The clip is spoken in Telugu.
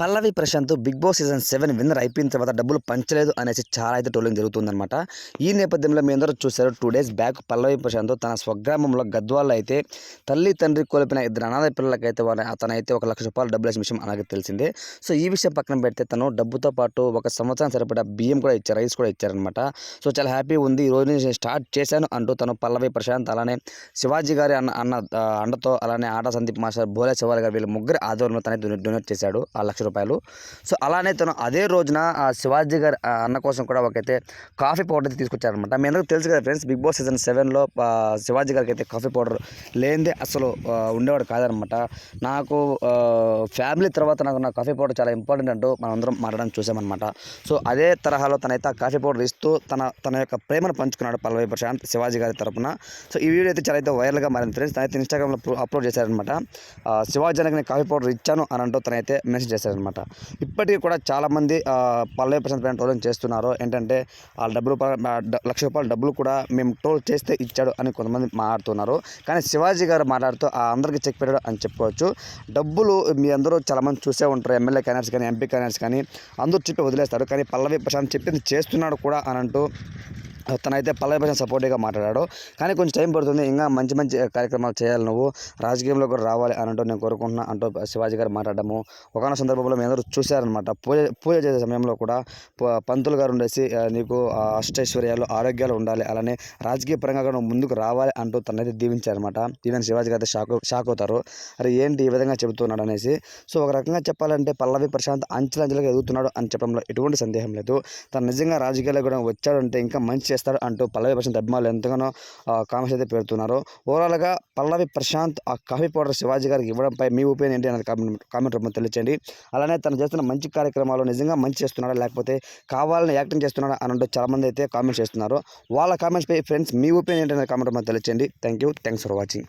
పల్లవి Prashanth Bigg Boss season 7 winner అయిపోయిన తర్వాత డబ్బులు పంచలేదు అనేసి చాలా అయితే ట్రోలింగ్ జరుగుతుందన్నమాట. ఈ నేపథ్యంలో మీ అందరూ చూశారు 2 డేస్ బ్యాక్ పల్లవి ప్రశాంత్ తన స్వగ్రామంలో గద్వాల్లో అయితే తల్లి తండ్రి కోల్పోయిన ఇద్దరు అనాథ పిల్లలకైతే అతనైతే ₹1,00,000 డబ్బులు వేసిన విషయం అలాగే తెలిసిందే. సో ఈ విషయం పక్కన పెడితే తను డబ్బుతో పాటు ఒక సంవత్సరం సరిపడా బియ్యం కూడా ఇచ్చారు, రైస్ కూడా ఇచ్చారనమాట. సో చాలా హ్యాపీ ఉంది, ఈ రోజు నుంచి నేను స్టార్ట్ చేశాను అంటూ తను పల్లవి ప్రశాంత్ అలానే శివాజీ గారి అండతో అలానే ఆటా సందీప్ మాస్టర్, భోలే శివాజీ గారు వీళ్ళు ముగ్గురు ఆధ్వర్యంలో తనైతే డొనేట్ చేశాడు ₹1,00,000. సో అలానే తను అదే రోజున శివాజీ గారి అన్న కోసం కూడా ఒకైతే కాఫీ పౌడర్ అయితే తీసుకొచ్చారనమాట. మీ అందరికీ తెలుసు కదా ఫ్రెండ్స్, బిగ్ బాస్ సీజన్ 7లో శివాజీ గారికి అయితే కాఫీ పౌడర్ లేనిదే అసలు ఉండేవాడు కాదనమాట. నాకు ఫ్యామిలీ తర్వాత నాకు కాఫీ పౌడర్ చాలా ఇంపార్టెంట్ అంటూ మనం అందరం మాట్లాడడం చూసామన్నమాట. సో అదే తరహాలో తనైతే ఆ కాఫీ పౌడర్ ఇస్తూ తన యొక్క ప్రేమను పంచుకున్నాడు పల్లవి ప్రశాంత్ శివాజీ గారి తరపున. సో ఈ వీడియో అయితే చాలా అయితే వైరల్గా మారింది ఫ్రెండ్స్. తనైతే ఇన్స్టాగ్రామ్లో అప్లోడ్ చేశారనమాట. శివాజీ గారికి నేను కాఫీ పౌడర్ ఇచ్చాను అని అంటూ తనైతే మెన్షన్ చేశారనమాట. ఇప్పటికీ కూడా చాలామంది పల్లవి ప్రశాంత్ పైన ట్రోలింగ్ చేస్తున్నారు. ఏంటంటే ఆ ₹1,00,000 డబ్బులు కూడా మేము ట్రోల్ చేస్తే ఇచ్చాడు అని కొంతమంది మాట్లాడుతున్నారు. కానీ శివాజీ గారు మాట్లాడుతూ అందరికీ చెక్ పెట్టాడు అని చెప్పుకోవచ్చు. డబ్బులు మీ అందరూ చాలామంది చూసే ఉంటారు, ఎమ్మెల్యే క్యాండిడేట్స్ కానీ ఎంపీ క్యాండిడేట్స్ కానీ అందరూ చెప్పి వదిలేస్తారు. కానీ పల్లవి ప్రశాంత్ చెప్పింది చేస్తున్నాడు కూడా అని అంటూ తనైతే పల్లవి ప్రశాంత్ సపోర్టివ్గా మాట్లాడాడు. కానీ కొంచెం టైం పడుతుంది, ఇంకా మంచి మంచి కార్యక్రమాలు చేయాలి, నువ్వు రాజకీయంలో కూడా రావాలి అని అంటూ నేను కోరుకుంటున్నా అంటూ శివాజీ గారు మాట్లాడము ఒకనొక సందర్భంలో మీ అందరూ చూశారనమాట. పూజ చేసే సమయంలో కూడా పంతులు గారు ఉండేసి నీకు అష్టైశ్వర్యాలు ఆరోగ్యాలు ఉండాలి, అలానే రాజకీయ పరంగా కూడా ముందుకు రావాలి అంటూ తనైతే దీవించారనమాట. ఈవెన్ శివాజీ గారు షాక్ అవుతారు, అరే ఏంటి ఈ విధంగా చెబుతున్నాడు అనేసి. సో ఒక రకంగా చెప్పాలంటే పల్లవి ప్రశాంత్ అంచెలంచెలుగా ఎదుగుతున్నాడు అని చెప్పడంలో ఎటువంటి సందేహం లేదు. తను నిజంగా రాజకీయాల్లో కూడా వచ్చాడంటే ఇంకా మంచి చేస్తాడు అంటూ పల్లవి ప్రశాంత్ అభిమానులు ఎంతగానో కామెంట్స్ అయితే పెడుతున్నారు. ఓవరాల్గా పల్లవి ప్రశాంత్ ఆ కాఫీ పౌడర్ శివాజీ గారికి ఇవ్వడంపై మీ ఒపీనియన్ ఏంటి అనేది కామెంట్ రూపంలో తెలియచేయండి. అలానే తను చేస్తున్న మంచి కార్యక్రమాలు నిజంగా మంచి చేస్తున్నాడా లేకపోతే కావాలని యాక్టింగ్ చేస్తున్నాడా అని అంటే చాలామంది అయితే కామెంట్స్ చేస్తున్నారు. వాళ్ళ కామెంట్స్పై ఫ్రెండ్స్ మీ ఒపీనియన్ ఏంటి అనేది కామెంట్ రూపంలో తెలియచేయండి. Thanks for watching.